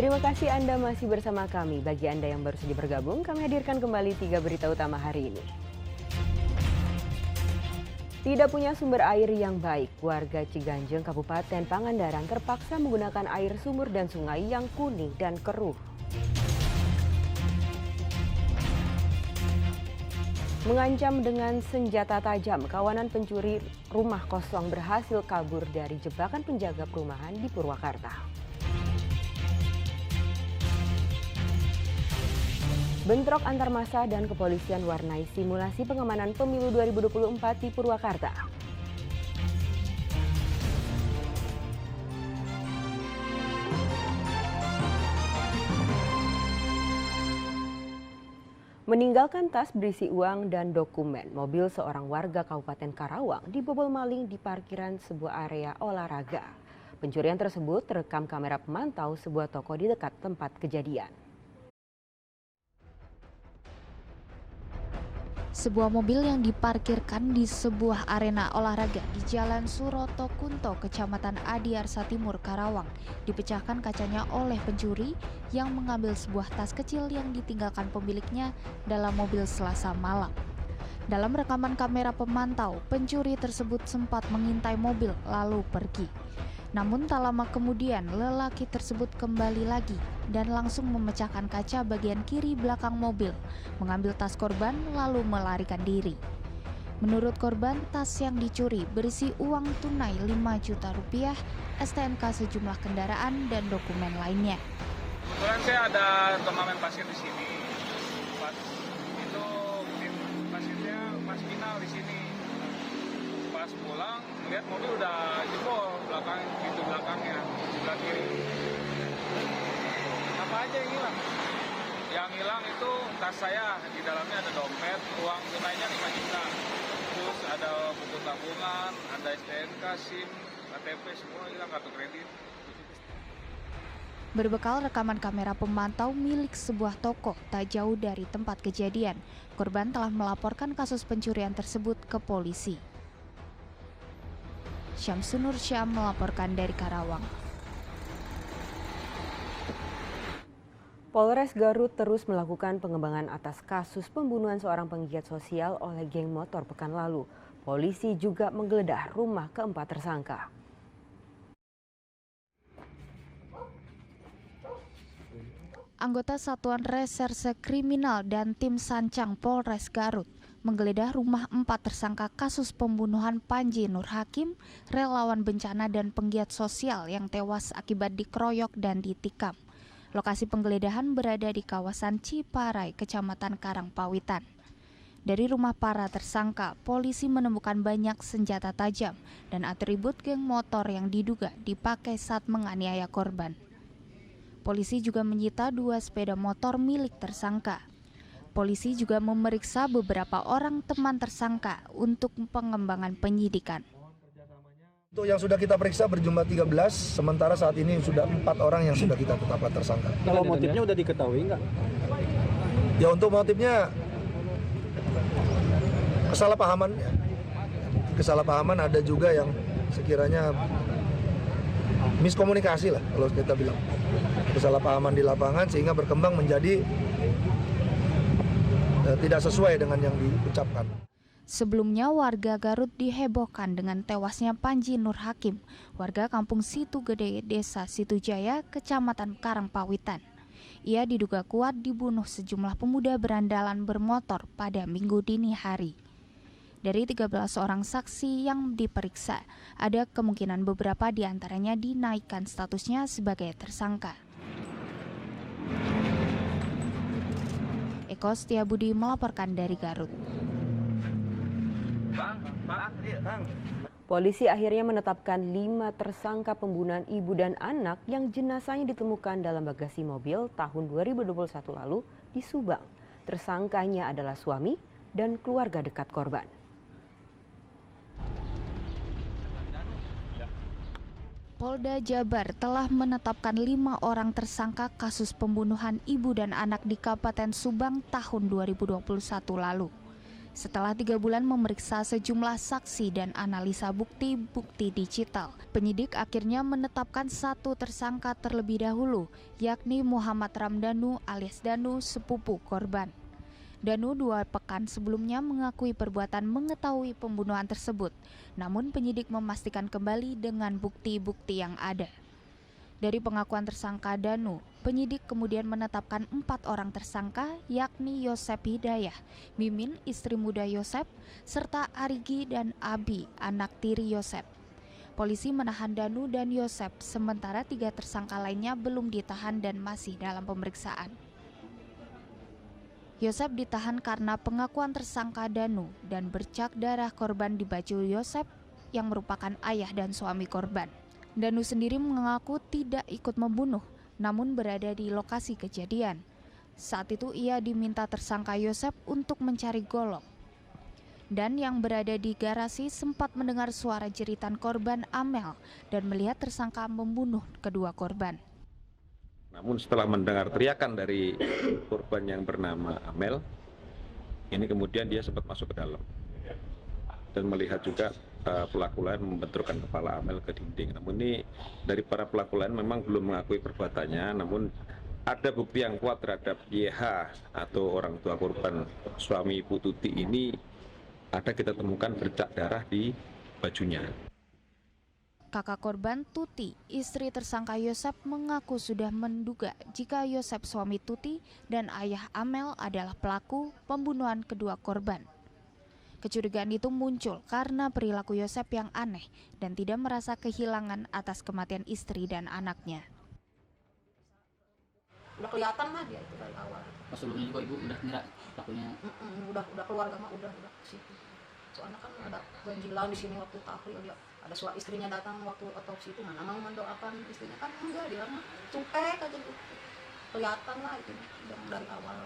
Terima kasih Anda masih bersama kami. Bagi Anda yang baru saja bergabung, kami hadirkan kembali 3 berita utama hari ini. Tidak punya sumber air yang baik, warga Ciganjeng, Kabupaten Pangandaran terpaksa menggunakan air sumur dan sungai yang kuning dan keruh. Mengancam dengan senjata tajam, kawanan pencuri rumah kosong berhasil kabur dari jebakan penjaga perumahan di Purwakarta. Bentrok antar massa dan kepolisian warnai simulasi pengamanan pemilu 2024 di Purwakarta. Meninggalkan tas berisi uang dan dokumen, mobil seorang warga Kabupaten Karawang dibobol maling di parkiran sebuah area olahraga. Pencurian tersebut terekam kamera pemantau sebuah toko di dekat tempat kejadian. Sebuah mobil yang diparkirkan di sebuah arena olahraga di Jalan Suroto Kunto, Kecamatan Adiarsa Timur, Karawang, dipecahkan kacanya oleh pencuri yang mengambil sebuah tas kecil yang ditinggalkan pemiliknya dalam mobil Selasa malam. Dalam rekaman kamera pemantau, pencuri tersebut sempat mengintai mobil lalu pergi. Namun tak lama kemudian lelaki tersebut kembali lagi dan langsung memecahkan kaca bagian kiri belakang mobil, mengambil tas korban lalu melarikan diri. Menurut korban, tas yang dicuri berisi uang tunai 5 juta rupiah, STNK sejumlah kendaraan dan dokumen lainnya. Kebetulan saya ada turnamen basket di sini. Pas itu tim basketnya Mas Final di sini. Pas pulang melihat mobil udah jebol pintu belakangnya sebelah kiri. Apa aja yang hilang? Yang hilang itu tas saya, di dalamnya ada dompet, uang tunainya 5 juta. Terus ada buku tabungan, ada STNK, SIM, KTP, semua hilang, kartu kredit. Berbekal rekaman kamera pemantau milik sebuah toko tak jauh dari tempat kejadian, korban telah melaporkan kasus pencurian tersebut ke polisi. Syamsunur Syam melaporkan dari Karawang. Polres Garut terus melakukan pengembangan atas kasus pembunuhan seorang penggiat sosial oleh geng motor pekan lalu. Polisi juga menggeledah rumah keempat tersangka. Anggota Satuan Reserse Kriminal dan Tim Sancang Polres Garut menggeledah rumah 4 tersangka kasus pembunuhan Panji Nur Hakim, relawan bencana dan penggiat sosial yang tewas akibat dikeroyok dan ditikam. Lokasi penggeledahan berada di kawasan Ciparai, Kecamatan Karangpawitan. Dari rumah para tersangka, polisi menemukan banyak senjata tajam dan atribut geng motor yang diduga dipakai saat menganiaya korban. Polisi juga menyita 2 sepeda motor milik tersangka. Polisi juga memeriksa beberapa orang teman tersangka untuk pengembangan penyidikan. Untuk yang sudah kita periksa berjumlah 13, sementara saat ini sudah 4 orang yang sudah kita tetapkan tersangka. Kalau motifnya udah diketahui nggak? Ya untuk motifnya kesalahpahaman. Kesalahpahaman ada juga yang sekiranya miskomunikasi lah kalau kita bilang. Kesalahpahaman di lapangan sehingga berkembang menjadi tidak sesuai dengan yang diucapkan. Sebelumnya warga Garut dihebohkan dengan tewasnya Panji Nur Hakim, warga kampung Situ Gede, Desa Situjaya, Kecamatan Karangpawitan. Ia diduga kuat dibunuh sejumlah pemuda berandalan bermotor pada Minggu dini hari. Dari 13 orang saksi yang diperiksa, ada kemungkinan beberapa di antaranya dinaikkan statusnya sebagai tersangka. Eko Setiabudi melaporkan dari Garut. Polisi akhirnya menetapkan 5 tersangka pembunuhan ibu dan anak yang jenazahnya ditemukan dalam bagasi mobil tahun 2021 lalu di Subang. Tersangkanya adalah suami dan keluarga dekat korban. Polda Jabar telah menetapkan 5 orang tersangka kasus pembunuhan ibu dan anak di Kabupaten Subang tahun 2021 lalu. Setelah 3 bulan memeriksa sejumlah saksi dan analisa bukti-bukti digital, penyidik akhirnya menetapkan 1 tersangka terlebih dahulu, yakni Muhammad Ramdhanu alias Danu, sepupu korban. Danu 2 pekan sebelumnya mengakui perbuatan mengetahui pembunuhan tersebut, namun penyidik memastikan kembali dengan bukti-bukti yang ada. Dari pengakuan tersangka Danu, penyidik kemudian menetapkan 4 orang tersangka, yakni Yosep Hidayah, Mimin, istri muda Yosep, serta Arigi dan Abi, anak tiri Yosep. Polisi menahan Danu dan Yosep, sementara 3 tersangka lainnya belum ditahan dan masih dalam pemeriksaan. Yosep ditahan karena pengakuan tersangka Danu dan bercak darah korban di baju Yosep yang merupakan ayah dan suami korban. Danu sendiri mengaku tidak ikut membunuh, namun berada di lokasi kejadian. Saat itu ia diminta tersangka Yosep untuk mencari golok. Dan yang berada di garasi sempat mendengar suara jeritan korban Amel dan melihat tersangka membunuh kedua korban. Namun setelah mendengar teriakan dari korban yang bernama Amel, ini kemudian dia sempat masuk ke dalam dan melihat juga pelaku lain membenturkan kepala Amel ke dinding. Namun ini dari para pelaku lain memang belum mengakui perbuatannya, namun ada bukti yang kuat terhadap YH atau orang tua korban suami Ibu Tuti ini, ada kita temukan bercak darah di bajunya. Kakak korban Tuti, istri tersangka Yosep, mengaku sudah menduga jika Yosep suami Tuti dan ayah Amel adalah pelaku pembunuhan kedua korban. Kecurigaan itu muncul karena perilaku Yosep yang aneh dan tidak merasa kehilangan atas kematian istri dan anaknya. Udah kelihatan lah dia itu dari awal. Pas sebelumnya juga ibu udah ngira pelakunya. Udah keluarga mah udah situ. Soalnya kan ada ganjilan di sini waktu tahlil dia. Ada suami istrinya datang waktu otopsi itu mana mau mendoakan istrinya, kan enggak, dia mah cuek aja gitu. Kelihatan lah itu dari awal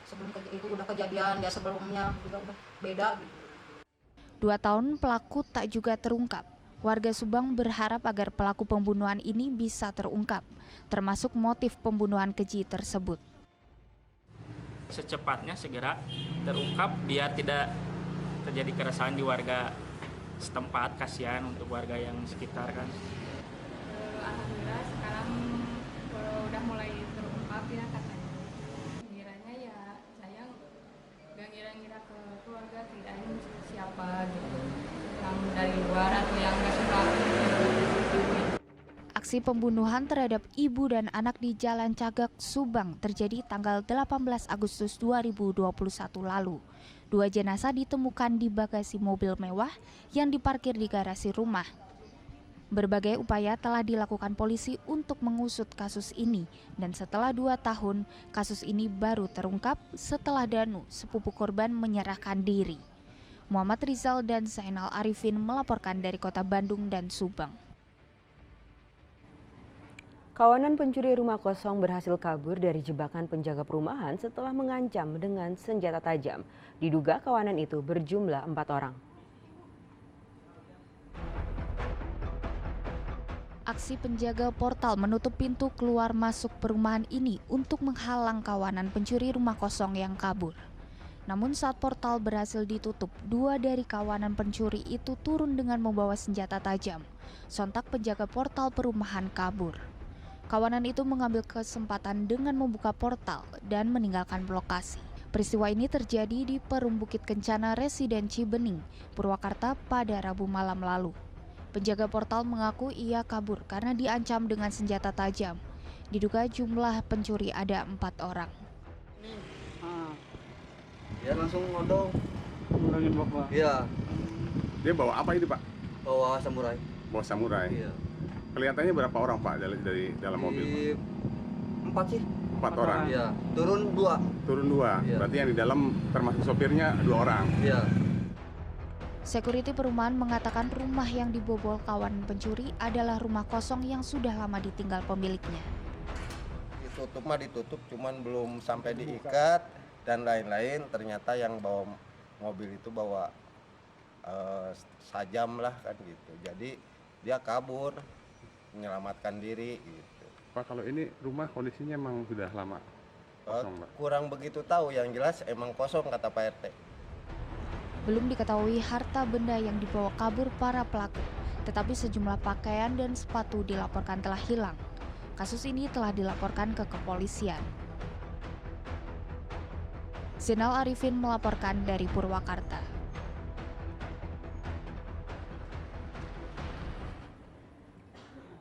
sebelum itu udah kejadian dia sebelumnya juga udah beda gitu. 2 tahun pelaku tak juga terungkap. Warga Subang berharap agar pelaku pembunuhan ini bisa terungkap, termasuk motif pembunuhan keji tersebut. Secepatnya segera terungkap biar tidak terjadi keresahan di warga setempat, kasihan untuk warga yang sekitar kan. Alhamdulillah sekarang udah mulai terungkap ya katanya. Kiranya ya saya nggak ngira-ngira ke keluarga kirain siapa gitu, yang dari luar atau yang nggak suka. Aksi pembunuhan terhadap ibu dan anak di Jalan Cagak, Subang terjadi tanggal 18 Agustus 2021 lalu. 2 jenazah ditemukan di bagasi mobil mewah yang diparkir di garasi rumah. Berbagai upaya telah dilakukan polisi untuk mengusut kasus ini, dan setelah 2 tahun, kasus ini baru terungkap setelah Danu, sepupu korban, menyerahkan diri. Muhammad Rizal dan Zainal Arifin melaporkan dari kota Bandung dan Subang. Kawanan pencuri rumah kosong berhasil kabur dari jebakan penjaga perumahan setelah mengancam dengan senjata tajam. Diduga kawanan itu berjumlah 4 orang. Aksi penjaga portal menutup pintu keluar masuk perumahan ini untuk menghalang kawanan pencuri rumah kosong yang kabur. Namun saat portal berhasil ditutup, 2 dari kawanan pencuri itu turun dengan membawa senjata tajam. Sontak penjaga portal perumahan kabur. Kawanan itu mengambil kesempatan dengan membuka portal dan meninggalkan lokasi. Peristiwa ini terjadi di Perum Bukit Kencana Residen Cibening, Purwakarta pada Rabu malam lalu. Penjaga portal mengaku ia kabur karena diancam dengan senjata tajam. Diduga jumlah pencuri ada 4 orang. Dia langsung nodong. Ngurangin bapak. Iya. Dia bawa apa ini Pak? Bawa samurai. Bawa samurai. Iya. Kelihatannya berapa orang Pak dari dalam mobil? 4 sih. 4 orang. Iya. Turun 2. Turun 2. Iya. Berarti yang di dalam termasuk sopirnya 2 orang. Iya. Security perumahan mengatakan rumah yang dibobol kawanan pencuri adalah rumah kosong yang sudah lama ditinggal pemiliknya. Ditutup mah ditutup, cuman belum sampai diikat dan lain-lain. Ternyata yang bawa mobil itu bawa sajam lah kan gitu. Jadi dia kabur, menyelamatkan diri gitu. Pak, kalau ini rumah kondisinya emang sudah lama kosong Pak? Kurang begitu tahu, yang jelas emang kosong kata Pak RT. Belum diketahui harta benda yang dibawa kabur para pelaku, tetapi sejumlah pakaian dan sepatu dilaporkan telah hilang. Kasus ini telah dilaporkan ke kepolisian. Zainal Arifin melaporkan dari Purwakarta.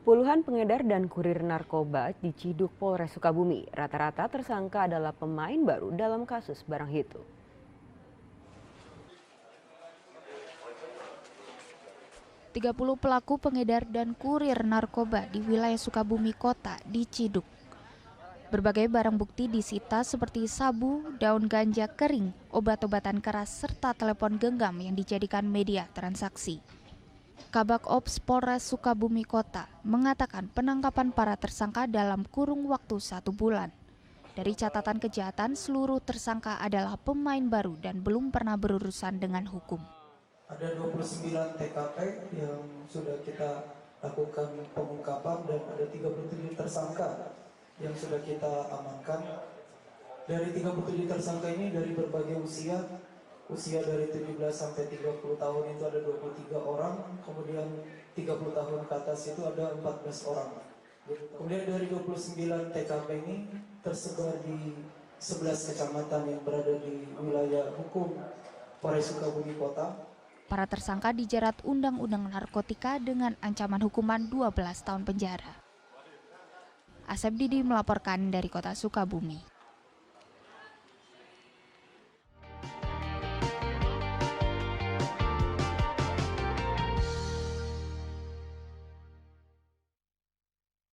Puluhan pengedar dan kurir narkoba diciduk Polres Sukabumi. Rata-rata tersangka adalah pemain baru dalam kasus barang itu. Puluh pelaku pengedar dan kurir narkoba di wilayah Sukabumi Kota diciduk. Berbagai barang bukti disita seperti sabu, daun ganja kering, obat-obatan keras, serta telepon genggam yang dijadikan media transaksi. Kabak Ops Polres Sukabumi Kota mengatakan penangkapan para tersangka dalam kurun waktu 1 bulan. Dari catatan kejahatan, seluruh tersangka adalah pemain baru dan belum pernah berurusan dengan hukum. Ada 29 TKP yang sudah kita lakukan pengungkapan dan ada 37 tersangka yang sudah kita amankan. Dari 37 tersangka ini dari berbagai usia dari 17 sampai 30 tahun itu ada 23 orang, kemudian 30 tahun ke atas itu ada 14 orang. Kemudian dari 29 TKP ini tersebar di 11 kecamatan yang berada di wilayah hukum Polres Sukabumi Kota. Para tersangka dijerat Undang-Undang Narkotika dengan ancaman hukuman 12 tahun penjara. Asep Didi melaporkan dari Kota Sukabumi.